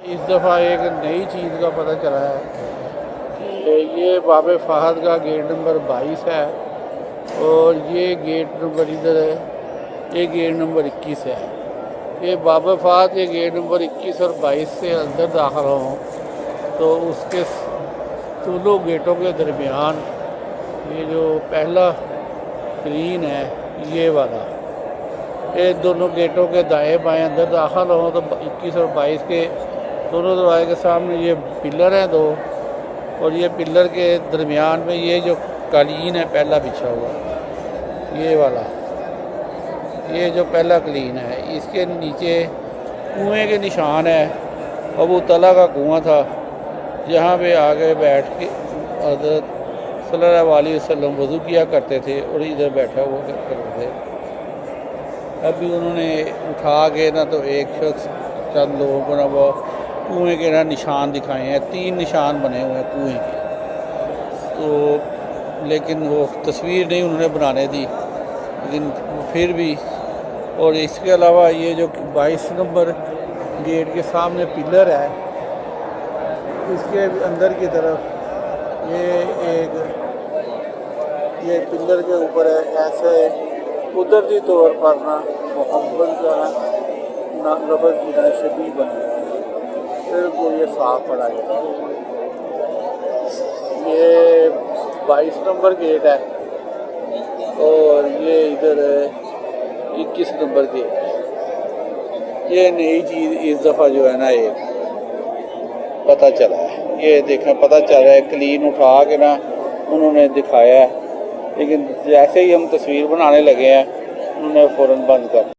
इस दफ़ा एक नई चीज़ का पता चला है कि ये बाब फहद का गेट नंबर 22 है और ये गेट नंबर इधर है, ये गेट नंबर 21 है। ये बाब फहद के गेट नंबर 21 और 22 से अंदर दाखिल हों तो उसके दोनों गेटों के दरमियान ये जो पहला स्क्रीन है ये वाला, ये दोनों गेटों के दाएं बाएं अंदर दाखिल हों तो 21 और 22 के दोनों दरवाजे के सामने ये पिलर हैं दो, और ये पिलर के दरमियान में ये जो कालीन है पहला बिछा हुआ ये वाला, ये जो पहला कालीन है इसके नीचे कुएं के निशान है। अबू तला का कुआं था जहाँ पे आगे बैठ के हज़रत सल्लल्लाहु अलैहि वसल्लम वज़ू किया करते थे और इधर बैठा हुआ करते थे। अभी उन्होंने उठा के ना तो एक शख्स चंद लोगों को ना वो कुएँ के ना निशान दिखाए हैं, 3 निशान बने हुए हैं कुएँ के, तो लेकिन वो तस्वीर नहीं उन्होंने बनाने दी, लेकिन फिर भी। और इसके अलावा ये जो 22 नंबर गेट के सामने पिलर है इसके अंदर की तरफ ये पिलर के ऊपर है ऐसे कुदरती तौर पर ना मोहब्बत का ना लफ्ज़ की ना शबी बनी, फिर को ये साफ पड़ा गया। ये 22 नंबर गेट है और ये इधर 21 नंबर गेट। ये नई चीज़ इस दफ़ा जो है ना एक पता चला है, ये देखना पता चल रहा है, क्लीन उठा के ना उन्होंने दिखाया है, लेकिन जैसे ही हम तस्वीर बनाने लगे हैं उन्होंने फ़ौरन बंद कर